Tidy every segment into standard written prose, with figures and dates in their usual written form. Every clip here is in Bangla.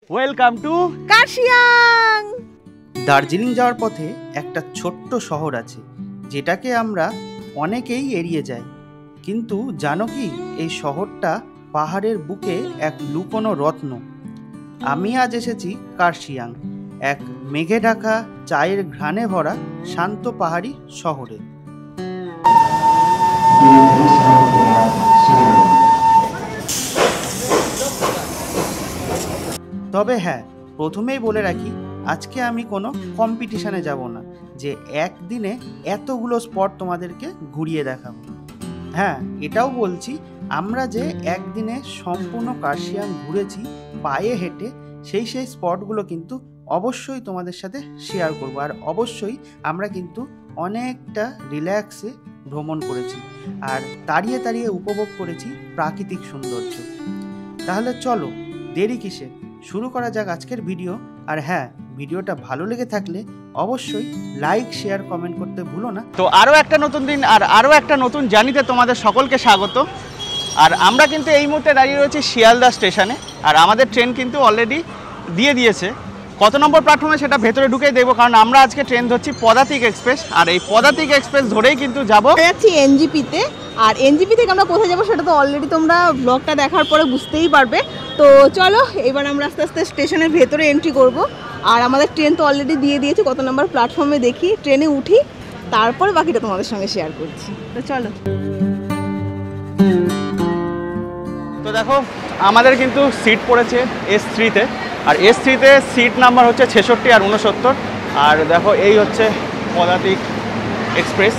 Welcome to Kurseong. দার্জিলিং যাওয়ার পথে একটা ছোট্ট শহর আছে যেটাকে আমরা অনেকেই এড়িয়ে যাই, কিন্তু জানো কি এই শহরটা পাহাড়ের বুকে এক লুকোনো রত্ন। আমি আজ এসেছি কার্শিয়াং, এক মেঘে ঢাকা চায়ের ঘ্রাণে ভরা শান্ত পাহাড়ি শহরে। তবে হ্যাঁ, প্রথমেই বলে রাখি, আজকে আমি কোনো কম্পিটিশানে যাব না যে একদিনে এতগুলো স্পট তোমাদেরকে ঘুরিয়ে দেখাবো। হ্যাঁ, এটাও বলছি, আমরা যে একদিনে সম্পূর্ণ কার্শিয়াং ঘুরেছি পায়ে হেঁটে, সেই স্পটগুলো কিন্তু অবশ্যই তোমাদের সাথে শেয়ার করব। আর অবশ্যই আমরা কিন্তু অনেকটা রিল্যাক্সে ভ্রমণ করেছি আর তাড়িয়ে তাড়িয়ে উপভোগ করেছি প্রাকৃতিক সৌন্দর্য। তাহলে চলো দেরি কিসে, শুরু করা যাক আজকের ভিডিও। আর হ্যাঁ, ভিডিওটা ভালো লেগে থাকলে অবশ্যই লাইক শেয়ার কমেন্ট করতে ভুলো না। তো আরও একটা নতুন দিন আর আরও একটা নতুন জার্নিতে তোমাদের সকলকে স্বাগত। আর আমরা কিন্তু এই মুহূর্তে দাঁড়িয়ে রয়েছি শিয়ালদা স্টেশনে, আর আমাদের ট্রেন কিন্তু অলরেডি দিয়ে দিয়েছে। কত নম্বর প্ল্যাটফর্মে সেটা ভেতরে ঢুকেই দেবো, কারণ আমরা আজকে ট্রেন ধরছি পদাতিক এক্সপ্রেস। আর এই পদাতিক এক্সপ্রেস ধরেই কিন্তু যাবো যাচ্ছি এনজিপিতে। আর এনজিপি থেকে আমরা কোথায় যাবো সেটা তো অলরেডি তোমরা ব্লগটা দেখার পরে বুঝতেই পারবে। তো চলো এবার আমরা আস্তে আস্তে স্টেশনের ভেতরে এন্ট্রি করব। আর আমাদের ট্রেন তো অলরেডি দিয়ে দিয়েছে, কত নম্বর প্ল্যাটফর্মে দেখি, ট্রেনে উঠি, তারপরে বাকিটা তোমাদের সঙ্গে শেয়ার করছি। তো চলো। তো দেখো, আমাদের কিন্তু সিট পড়েছে S3-তে, আর S3-তে সিট নাম্বার হচ্ছে 66 আর 69। আর দেখো, এই হচ্ছে পদাতিক এক্সপ্রেস।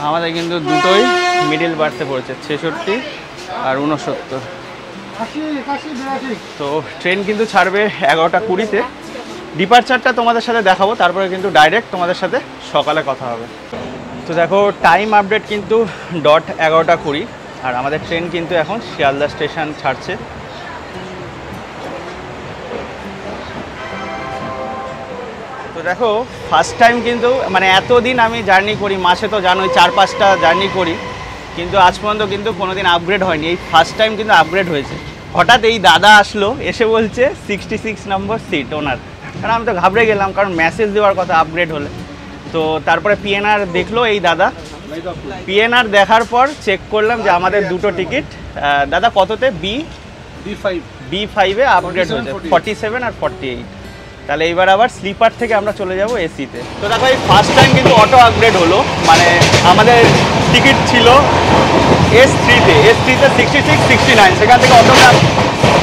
আমাদের কিন্তু দুটোই মিডিল বার্থে পড়েছে, 66 আর 69। তো ট্রেন কিন্তু ছাড়বে 11টা 20-তে। ডিপারচারটা তোমাদের সাথে দেখাবো, তারপরে কিন্তু ডাইরেক্ট তোমাদের সাথে সকালে কথা হবে। তো দেখো, টাইম আপডেট কিন্তু .11টা 20, আর আমাদের ট্রেন কিন্তু এখন শিয়ালদা স্টেশন ছাড়ছে। তো দেখো, ফার্স্ট টাইম কিন্তু মানে এতদিন আমি জার্নি করি, মাসে তো জানোই 4-5টা জার্নি করি, কিন্তু আজ পর্যন্ত কিন্তু কোনোদিন আপগ্রেড হয়নি। এই ফার্স্ট টাইম কিন্তু আপগ্রেড হয়েছে। হঠাৎ এই দাদা আসলো, এসে বলছে 66 নম্বর সিট ওনার। কারণ আমি তো ঘাবড়ে গেলাম, কারণ মেসেজ দেওয়ার কথা আপগ্রেড হলে। তো তারপরে পিএনআর দেখলো এই দাদা, পিএনআর দেখার পর চেক করলাম যে আমাদের দুটো টিকিট দাদা কততে B5-এ আপগ্রেড হয়েছে, 47 আর 48। তাহলে এইবার আবার স্লিপার থেকে আমরা চলে যাব এসিতে। তো দেখো, এই ফার্স্ট টাইম কিন্তু অটো আপগ্রেড হলো। মানে আমাদের টিকিট ছিল S3-তে 66, 69, সেখান থেকে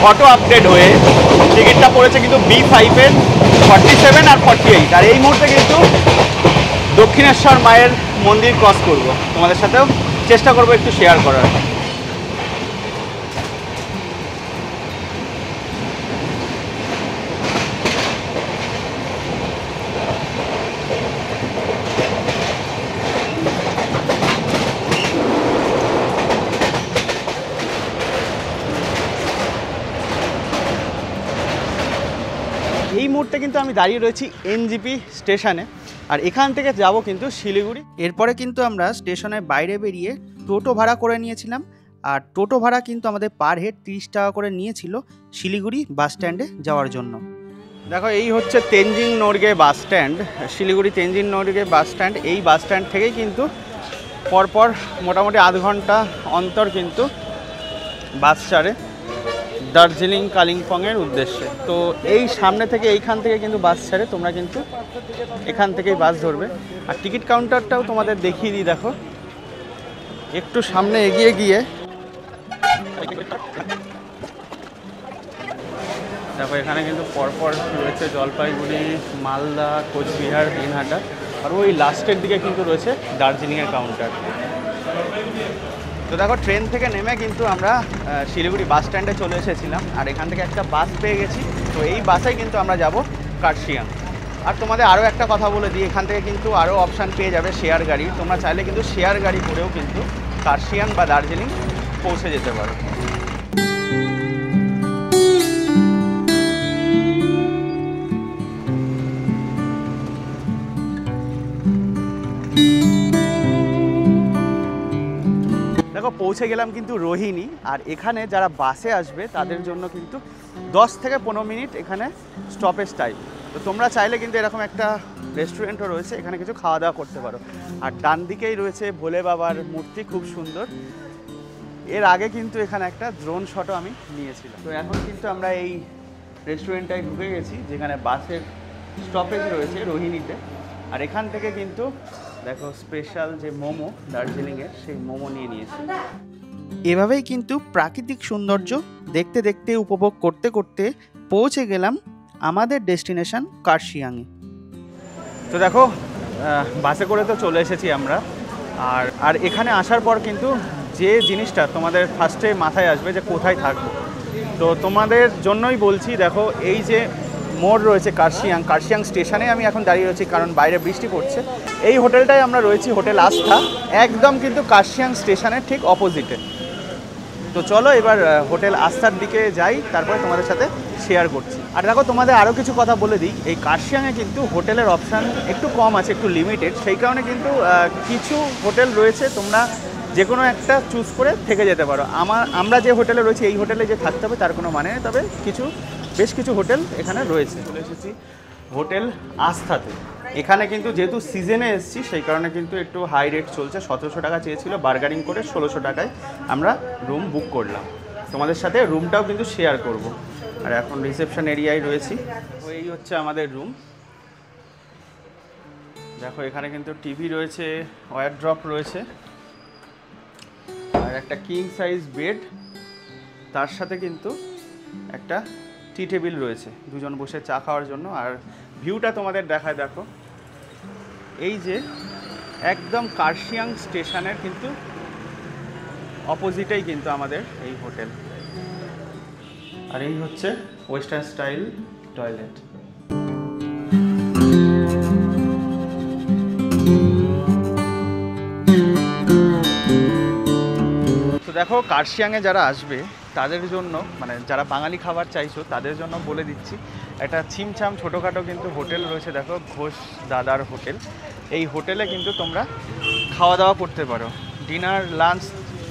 অটো আপগ্রেড হয়ে টিকিটটা পড়েছে কিন্তু B5-এর 47 আর 48। আর এই মুহূর্তে কিন্তু দক্ষিণেশ্বর মায়ের মন্দির ক্রস করব, তোমাদের সাথেও চেষ্টা করব একটু শেয়ার করার। এই মুহূর্তে কিন্তু আমি দাঁড়িয়ে রয়েছি এনজিপি স্টেশনে, আর এখান থেকে যাব কিন্তু শিলিগুড়ি। এরপরে কিন্তু আমরা স্টেশনের বাইরে বেরিয়ে টোটো ভাড়া করে নিয়েছিলাম, আর টোটো ভাড়া কিন্তু আমাদের পার হেড 30 টাকা করে নিয়েছিল শিলিগুড়ি বাস স্ট্যান্ডে যাওয়ার জন্য। দেখো, এই হচ্ছে Tenzing Norgay bus stand, Siliguri Tenzing Norgay bus stand. এই বাস স্ট্যান্ড থেকেই কিন্তু পরপর মোটামুটি আধ ঘন্টা অন্তর কিন্তু বাস ছাড়ে দার্জিলিং কালিম্পংয়ের উদ্দেশ্যে। তো এই সামনে থেকে, এইখান থেকে কিন্তু বাস ছাড়ে, তোমরা কিন্তু এখান থেকেই বাস ধরবে। আর টিকিট কাউন্টারটাও তোমাদের দেখিয়ে দিই। দেখো, একটু সামনে এগিয়ে গিয়ে দেখো, এখানে কিন্তু পরপর রয়েছে জলপাইগুড়ি, মালদা, কোচবিহার, দিনহাটা, আর ওই লাস্টের দিকে কিন্তু রয়েছে দার্জিলিংয়ের কাউন্টার। তো দেখো, ট্রেন থেকে নেমে কিন্তু আমরা শিলিগুড়ি বাস স্ট্যান্ডে চলে এসেছিলাম, আর এখান থেকে একটা বাস পেয়ে গেছি। তো এই বাসে কিন্তু আমরা যাব কার্শিয়াং। আর তোমাদের আরও একটা কথা বলে দিই, এখান থেকে কিন্তু আরও অপশান পেয়ে যাবে শেয়ার গাড়ি। তোমরা চাইলে কিন্তু শেয়ার গাড়ি করেও কিন্তু কার্শিয়াং বা দার্জিলিং পৌঁছে যেতে পারো। দেখো পৌঁছে গেলাম কিন্তু রোহিণী, আর এখানে যারা বাসে আসবে তাদের জন্য কিন্তু 10 থেকে 15 মিনিট এখানে স্টপেজ টাইম। তো তোমরা চাইলে কিন্তু এরকম একটা রেস্টুরেন্টও রয়েছে, এখানে কিছু খাওয়া দাওয়া করতে পারো। আর ডান দিকেই রয়েছে ভোলে বাবার মূর্তি, খুব সুন্দর। এর আগে কিন্তু এখানে একটা ড্রোন শটও আমি নিয়েছিলাম। তো এখন কিন্তু আমরা এই রেস্টুরেন্টটায় ঢুকে গেছি, যেখানে বাসের স্টপেজ রয়েছে রোহিণীতে। আর এখান থেকে কিন্তু দেখো স্পেশাল যে মোমো দার্জিলিংয়ের, সেই মোমো নিয়ে নিয়েছি। এভাবেই কিন্তু প্রাকৃতিক সৌন্দর্য দেখতে দেখতে উপভোগ করতে করতে পৌঁছে গেলাম আমাদের ডেস্টিনেশন কার্শিয়াংয়ে। তো দেখো বাসে করে তো চলে এসেছি আমরা। আর এখানে আসার পর কিন্তু যে জিনিসটা তোমাদের ফার্স্টে মাথায় আসবে যে কোথায় থাকবো, তো তোমাদের জন্যই বলছি। দেখো এই যে মোড় রয়েছে কার্শিয়াং স্টেশনে আমি এখন দাঁড়িয়ে রয়েছি, কারণ বাইরে বৃষ্টি পড়ছে। এই হোটেলটায় আমরা রয়েছি, হোটেল আস্থা, একদম কিন্তু কার্শিয়াং স্টেশনের ঠিক অপোজিটে। তো চলো এবার হোটেল আস্থার দিকে যাই, তারপরে তোমাদের সাথে শেয়ার করছি। আর দেখো তোমাদের আরও কিছু কথা বলে দিই, এই কার্শিয়াংয়ে কিন্তু হোটেলের অপশান একটু কম আছে, একটু লিমিটেড। সেই কারণে কিন্তু কিছু হোটেল রয়েছে, তোমরা যে কোনো একটা চুজ করে থেকে যেতে পারো। আমরা যে হোটেলে রয়েছি এই হোটেলে যে থাকতে হবে তার কোনো মানে নেই, তবে বেশ কিছু হোটেল এখানে রয়েছে। চলে এসেছি হোটেল আস্থাতে। এখানে কিন্তু যেহেতু সিজনে এসেছি সেই কারণে কিন্তু একটু হাই রেট চলছে। 1700 টাকা চেয়েছিল, বার্গারিং করে 1600 টাকায় আমরা রুম বুক করলাম। তোমাদের সাথে রুমটাও কিন্তু শেয়ার করব। আর এখন রিসেপশন এরিয়ায় রয়েছি। এই হচ্ছে আমাদের রুম। দেখো এখানে কিন্তু টিভি রয়েছে, ওয়ারড্রপ রয়েছে, আর একটা কিং সাইজ বেড, তার সাথে কিন্তু একটা টি টেবিল রয়েছে দুজন বসে চা খাওয়ার জন্য। আর ভিউটা তোমাদের দেখায়, দেখো এই যে একদম কার্শিয়াং স্টেশনের কিন্তু অপোজিটেই কিন্তু আমাদের এই হোটেল। আর এই হচ্ছে ওয়েস্টার্ন স্টাইল টয়লেট। তো দেখো কার্শিয়াংয়ে যারা আসবে তাদের জন্য, মানে যারা বাঙালি খাবার চাইছো তাদের জন্য বলে দিচ্ছি, একটা ছিমছাম ছোটোখাটো কিন্তু হোটেল রয়েছে। দেখো ঘোষ দাদার হোটেল। এই হোটেলে কিন্তু তোমরা খাওয়া দাওয়া করতে পারো, ডিনার, লাঞ্চ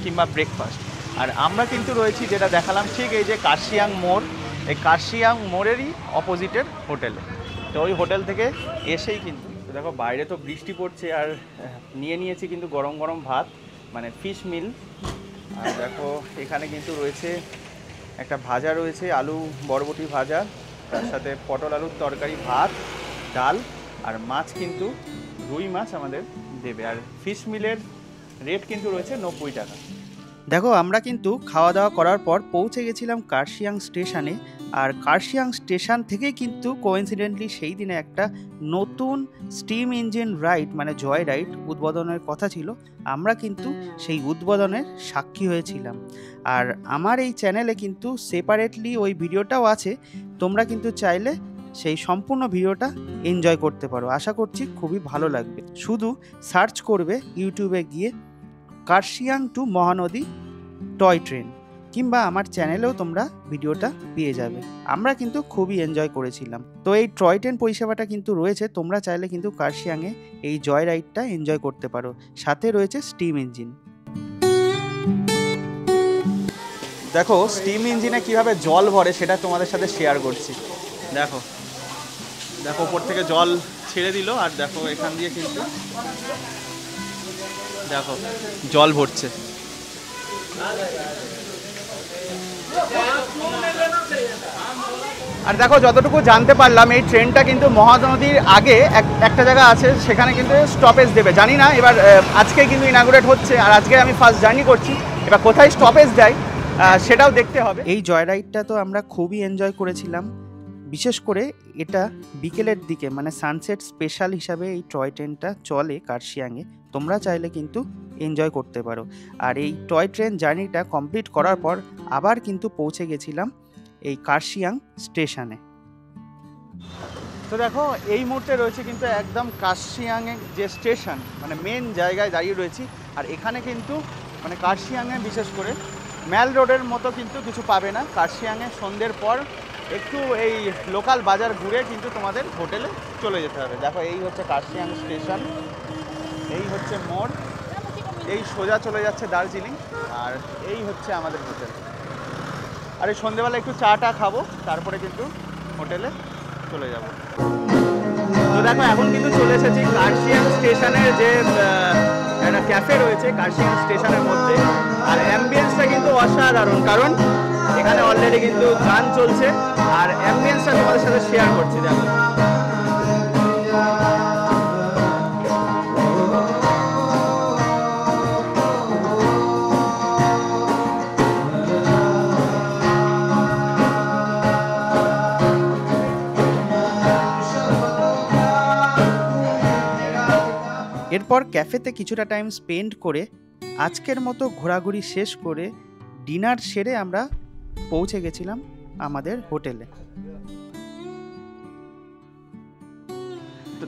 কিংবা ব্রেকফাস্ট। আর আমরা কিন্তু রয়েছি, যেটা দেখালাম ঠিক এই যে কার্শিয়াং মোড়, এই কার্শিয়াং মোড়েরই অপোজিটের হোটেলে। তো ওই হোটেল থেকে এসেই কিন্তু দেখো বাইরে তো বৃষ্টি পড়ছে, আর নিয়েছি কিন্তু গরম গরম ভাত, মানে ফিশ মিল। আর দেখো এখানে কিন্তু রয়েছে একটা ভাজা রয়েছে, আলু বরবটি ভাজা, তার সাথে পটল আলুর তরকারি, ভাত, ডাল, আর মাছ কিন্তু রুই মাছ আমাদের দেবে। আর ফিশ মিলের রেট কিন্তু রয়েছে 90 টাকা। দেখো আমরা কিন্তু খাওয়া দাওয়া করার পর পৌঁছে গেছিলাম কার্শিয়াং স্টেশনে। আর কার্শিয়াং স্টেশন থেকে কিন্তু কোইন্সিডেন্টলি সেই দিনে একটা নতুন স্টিম ইঞ্জিন রাইড, মানে জয় রাইড উদ্বোধনের কথা ছিল। আমরা কিন্তু সেই উদ্বোধনের সাক্ষী হয়েছিলাম। আর আমার এই চ্যানেলে কিন্তু সেপারেটলি ওই ভিডিওটাও আছে, তোমরা কিন্তু চাইলে সেই সম্পূর্ণ ভিডিওটা এনজয় করতে পারো। আশা করছি খুবই ভালো লাগবে। শুধু সার্চ করবে ইউটিউবে গিয়ে Kurseong to Mahanadi toy train, কিংবা আমার চ্যানেলেও তোমরা ভিডিওটা পেয়ে যাবে। আমরা কিন্তু খুবই এনজয় করেছিলাম। তো এই টয় ট্রেন পরিষেবাটা কিন্তু রয়েছে, তোমরা চাইলে কিন্তু কার্শিয়াংয়ে এই জয় রাইডটা এনজয় করতে পারো। সাথে রয়েছে স্টিম ইঞ্জিন। দেখো স্টিম ইঞ্জিনে কিভাবে জল ভরে সেটা তোমাদের সাথে শেয়ার করছি। দেখো দেখো উপর থেকে জল ছেড়ে দিল, আর দেখো এখান দিয়ে কিন্তু দেখো জল ভরছে। আর দেখো যতটুকু জানতে পারলাম, এই ট্রেনটা কিন্তু মহানদীর আগে একটা জায়গা আছে, সেখানে কিন্তু স্টপেজ দেবে। জানি না, এবার আজকে কিন্তু ইনাগুরেট হচ্ছে, আর আজকে আমি ফার্স্ট জার্নি করছি। এবার কোথায় স্টপেজ দেয় সেটাও দেখতে হবে। এই জয় রাইডটা তো আমরা খুবই এনজয় করেছিলাম। বিশেষ করে এটা বিকেলের দিকে, মানে সানসেট স্পেশাল হিসাবে এই টয় ট্রেনটা চলে কার্শিয়াংয়ে। তোমরা চাইলে কিন্তু এনজয় করতে পারো। আর এই টয় ট্রেন জার্নিটা কমপ্লিট করার পর আবার কিন্তু পৌঁছে গেছিলাম এই কার্শিয়াং স্টেশনে। তো দেখো এই মুহূর্তে রয়েছে কিন্তু একদম কার্শিয়াংয়ের যে স্টেশন, মানে মেন জায়গায় দাঁড়িয়ে রয়েছি। আর এখানে কিন্তু মানে কার্শিয়াংয়ে বিশেষ করে ম্যাল রোডের মতো কিন্তু কিছু পাবে না। কার্শিয়াংয়ে সন্ধ্যের পর একটু এই লোকাল বাজার ঘুরে কিন্তু তোমাদের হোটেলে চলে যেতে হবে। দেখো এই হচ্ছে কার্শিয়াং স্টেশন। এই হচ্ছে মোড়, এই সোজা চলে যাচ্ছে দার্জিলিং, আর এই হচ্ছে আমাদের হোটেল। আর এই সন্ধ্যেবেলা একটু চাটা খাবো, তারপরে কিন্তু হোটেলে চলে যাব। তো দেখো এখন কিন্তু চলে এসেছি কার্শিয়াং স্টেশনের যে একটা ক্যাফে রয়েছে কার্শিয়াং স্টেশনের মধ্যে। আর অ্যাম্বিয়েন্সটা কিন্তু অসাধারণ, কারণ এখানে অলরেডি কিন্তু গান চলছে, আর অ্যাম্বিয়েন্সটা তোমাদের সাথে শেয়ার করছি। দেখো এরপর ক্যাফেতে কিছুটা টাইম স্পেন্ড করে আজকের মতো ঘোরাঘুরি শেষ করে ডিনার সেরে আমরা পৌঁছে গেছিলাম আমাদের হোটেলে।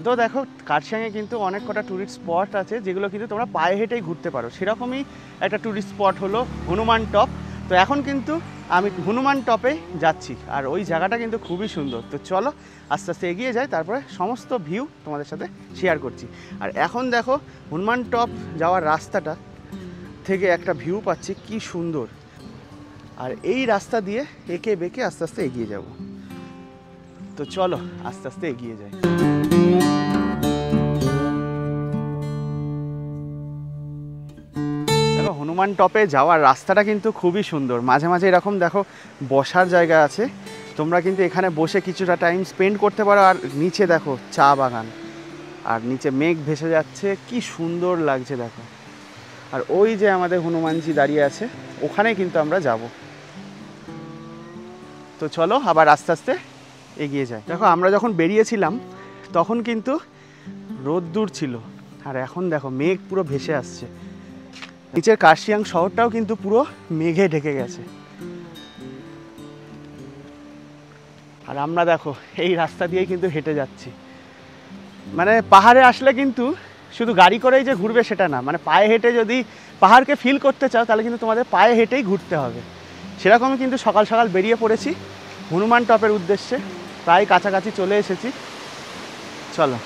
তো দেখো কার্শিয়াংয়ে কিন্তু অনেক কটা ট্যুরিস্ট স্পট আছে যেগুলো কিন্তু তোমরা পায়ে হেঁটেই ঘুরতে পারো। সেরকমই একটা ট্যুরিস্ট স্পট হলো হনুমান টপ। তো এখন কিন্তু আমি হনুমান টপে যাচ্ছি, আর ওই জায়গাটা কিন্তু খুবই সুন্দর। তো চলো আস্তে আস্তে এগিয়ে যাই, তারপরে সমস্ত ভিউ তোমাদের সাথে শেয়ার করছি। আর এখন দেখো হনুমান টপ যাওয়ার রাস্তাটা থেকে একটা ভিউ পাচ্ছি, কি সুন্দর। আর এই রাস্তা দিয়ে এঁকে বেঁকে আস্তে আস্তে এগিয়ে যাব। তো চলো আস্তে আস্তে এগিয়ে যাই। দেখো হনুমান টপে যাওয়ার রাস্তাটা কিন্তু খুবই সুন্দর, মাঝে মাঝে এরকম দেখো বসার জায়গা আছে, তোমরা কিন্তু এখানে বসে কিছুটা টাইম স্পেন্ড করতে পারো। আর নিচে দেখো চা বাগান, আর নিচে মেঘ ভেসে যাচ্ছে, কি সুন্দর লাগছে দেখো। আর ওই যে আমাদের হনুমানজি দাঁড়িয়ে আছে, ওখানে কিন্তু আমরা যাব। তো চলো আবার আস্তে আস্তে এগিয়ে যাই। দেখো আমরা যখন বেরিয়েছিলাম তখন কিন্তু রোদ্দুর ছিল, আর এখন দেখো মেঘ পুরো ভেসে আসছে। নিচের কার্শিয়াং শহরটাও কিন্তু পুরো মেঘে ঢেকে গেছে। আর আমরা দেখো এই রাস্তা দিয়েই কিন্তু হেঁটে যাচ্ছি। মানে পাহাড়ে আসলে কিন্তু শুধু গাড়ি করেই যে ঘুরবে সেটা না, মানে পায়ে হেঁটে যদি পাহাড়কে ফিল করতে চাও তাহলে কিন্তু তোমাদের পায়ে হেঁটেই ঘুরতে হবে। সেরকমই কিন্তু সকাল সকাল বেরিয়ে পড়েছি হনুমান টপের উদ্দেশ্যে, প্রায় কাছাকাছি চলে এসেছি। চলো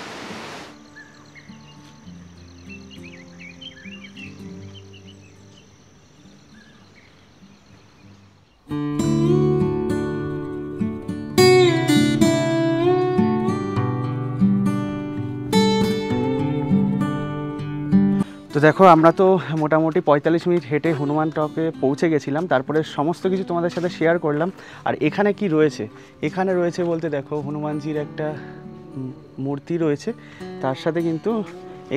তো দেখো আমরা তো মোটামুটি 45 মিনিট হেঁটে হনুমান টপে পৌঁছে গেছিলাম, তারপরে সমস্ত কিছু তোমাদের সাথে শেয়ার করলাম। আর এখানে কি রয়েছে, এখানে রয়েছে বলতে দেখো হনুমানজির একটা মূর্তি রয়েছে, তার সাথে কিন্তু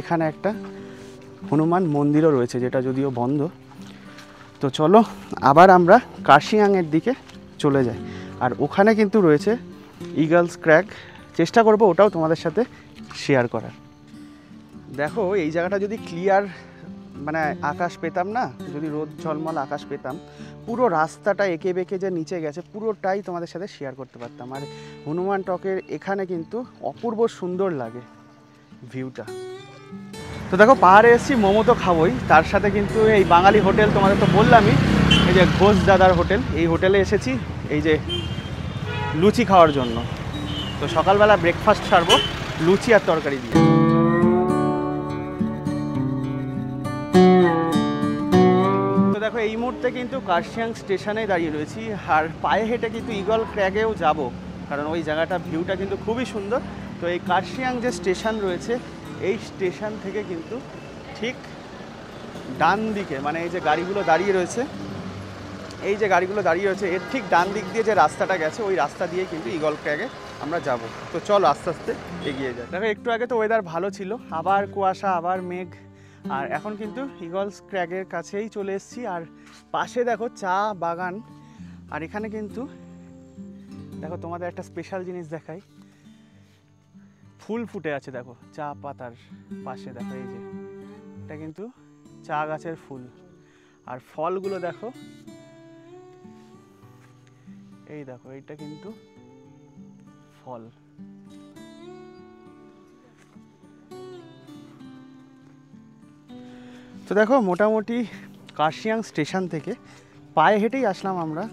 এখানে একটা হনুমান মন্দিরও রয়েছে, যেটা যদিও বন্ধ। তো চলো আবার আমরা কার্শিয়াংয়ের দিকে চলে যাই। আর ওখানে কিন্তু রয়েছে ইগলস ক্র্যাগ, চেষ্টা করব ওটাও তোমাদের সাথে শেয়ার করার। দেখো এই জায়গাটা যদি ক্লিয়ার মানে আকাশ পেতাম না, যদি রোদ ঝলমল আকাশ পেতাম, পুরো রাস্তাটা এঁকে বেঁকে যে নিচে গেছে পুরোটাই তোমাদের সাথে শেয়ার করতে পারতাম। আর হনুমান টকের এখানে কিন্তু অপূর্ব সুন্দর লাগে ভিউটা। তো দেখো পাহাড়ে এসেছি, মোমো তো খাবোই, তার সাথে কিন্তু এই বাঙালি হোটেল তোমাদের তো বললামই, এই যে ঘোষ দাদার হোটেল, এই হোটেলে এসেছি এই যে লুচি খাওয়ার জন্য। তো সকালবেলা ব্রেকফাস্ট সারবো লুচি আর তরকারি দিয়ে। তো দেখো এই মুহূর্তে কিন্তু কার্শিয়াং স্টেশনে দাঁড়িয়ে রয়েছি, আর পায়ে হেঁটে কিন্তু ইগল ক্র্যাগেও যাব, কারণ ওই জায়গাটা ভিউটা কিন্তু খুবই সুন্দর। তো এই কার্শিয়াং যে স্টেশন রয়েছে, এই স্টেশন থেকে কিন্তু ঠিক ডান দিকে, মানে এই যে গাড়িগুলো দাঁড়িয়ে রয়েছে, এই যে গাড়িগুলো দাঁড়িয়ে রয়েছে এর ঠিক ডান দিক দিয়ে যে রাস্তাটা গেছে, ওই রাস্তা দিয়ে কিন্তু ইগল ক্র্যাগে আমরা যাব। তো চলো আস্তে আস্তে এগিয়ে যাই। দেখো একটু আগে তো ওয়েদার ভালো ছিল, আবার কুয়াশা, আবার মেঘ, আর এখন কিন্তু ইগলস ক্র্যাগের কাছেই চলে এসেছি। আর পাশে দেখো চা বাগান, আর এখানে কিন্তু দেখো তোমাদের একটা স্পেশাল জিনিস দেখাই, ফুল ফুটে আছে দেখো চা পাতার পাশে। দেখো এই যে এটা কিন্তু চা গাছের ফুল, আর ফলগুলো দেখো, এই দেখো এইটা কিন্তু ফল। তো দেখো মোটামুটি কার্শিয়াং স্টেশন থেকে পায়ে হেঁটেই আসলাম আমরা,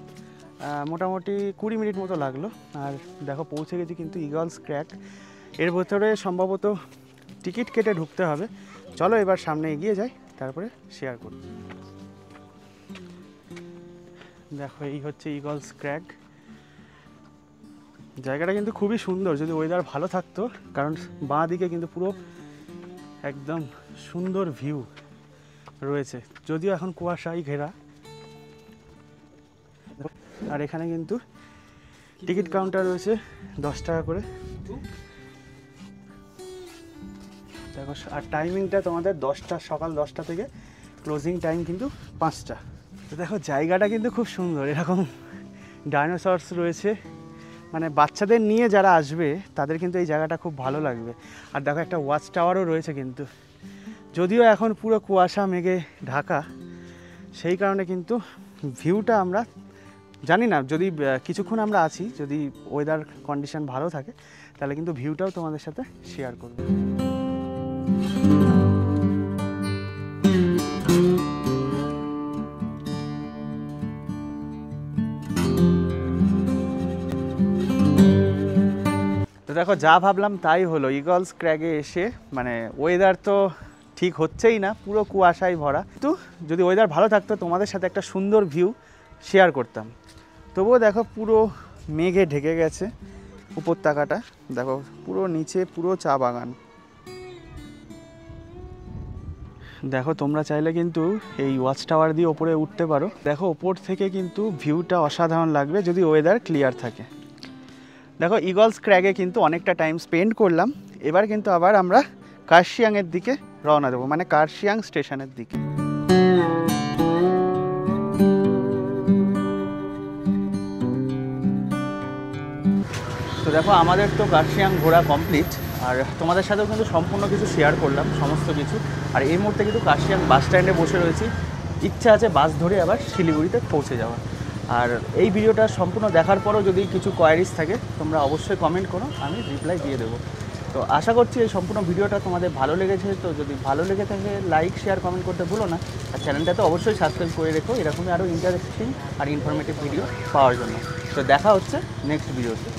মোটামুটি 20 মিনিট মতো লাগলো। আর দেখো পৌঁছে গেছি কিন্তু ইগলস ক্র্যাগ। এর ভেতরে সম্ভবত টিকিট কেটে ঢুকতে হবে, চলো এবার সামনে এগিয়ে যাই, তারপরে শেয়ার করি। দেখো এই হচ্ছে ইগলস ক্র্যাগ। জায়গাটা কিন্তু খুবই সুন্দর যদি ওয়েদার ভালো থাকতো, কারণ বাঁ দিকে কিন্তু পুরো একদম সুন্দর ভিউ রয়েছে, যদিও এখন কুয়াশায় ঘেরা। আর এখানে কিন্তু টিকিট কাউন্টার রয়েছে 10 টাকা করে। দেখো আর টাইমিংটা তোমাদের 10টা, সকাল 10টা থেকে ক্লোজিং টাইম কিন্তু 5টা। তো দেখো জায়গাটা কিন্তু খুব সুন্দর, এরকম ডাইনোসরস রয়েছে, মানে বাচ্চাদের নিয়ে যারা আসবে তাদের কিন্তু এই জায়গাটা খুব ভালো লাগবে। আর দেখো একটা ওয়াচ টাওয়ারও রয়েছে কিন্তু, যদিও এখন পুরো কুয়াশা মেঘে ঢাকা, সেই কারণে কিন্তু ভিউটা আমরা জানি না, যদি কিছুক্ষণ আমরা আছি, যদি ওয়েদার কন্ডিশন ভালো থাকে তাহলে কিন্তু ভিউটাও তোমাদের সাথে শেয়ার করব। তো দেখো যা ভাবলাম তাই হলো, ইগলস ক্র্যাগে এসে মানে ওয়েদার তো ঠিক হচ্ছেই না, পুরো কুয়াশায় ভরা। তো যদি ওয়েদার ভালো থাকতো তোমাদের সাথে একটা সুন্দর ভিউ শেয়ার করতাম, তবুও দেখো পুরো মেঘে ঢেকে গেছে উপত্যকাটা। দেখো পুরো নিচে পুরো চা বাগান। দেখো তোমরা চাইলে কিন্তু এই ওয়াচ টাওয়ার দিয়ে ওপরে উঠতে পারো। দেখো ওপর থেকে কিন্তু ভিউটা অসাধারণ লাগবে যদি ওয়েদার ক্লিয়ার থাকে। দেখো ইগলস ক্র্যাগে কিন্তু অনেকটা টাইম স্পেন্ড করলাম, এবার কিন্তু আবার আমরা কার্শিয়াংয়ের দিকে রওনা দেবো, মানে কার্শিয়াং স্টেশনের দিকে। তো দেখো আমাদের তো কার্শিয়াং ঘোরা কমপ্লিট, আর তোমাদের সাথেও কিন্তু সম্পূর্ণ কিছু শেয়ার করলাম, সমস্ত কিছু। আর এই মুহূর্তে কিন্তু কার্শিয়াং বাস স্ট্যান্ডে বসে রয়েছি, ইচ্ছা আছে বাস ধরে আবার শিলিগুড়িতে পৌঁছে যাওয়া। আর এই ভিডিওটা সম্পূর্ণ দেখার পরও যদি কিছু কোয়ারিজ থাকে তোমরা অবশ্যই কমেন্ট করো, আমি রিপ্লাই দিয়ে দেবো। তো আশা করছি এই সম্পূর্ণ ভিডিওটা তোমাদের ভালো লেগেছে। তো যদি ভালো লেগে থাকে লাইক শেয়ার কমেন্ট করতে ভুলো না, আর চ্যানেলটাতে অবশ্যই সাবস্ক্রাইব করে রেখো এরকমই আরও ইন্টারেস্টিং আর ইনফরমেটিভ ভিডিও পাওয়ার জন্য। তো দেখা হচ্ছে নেক্সট ভিডিওতে।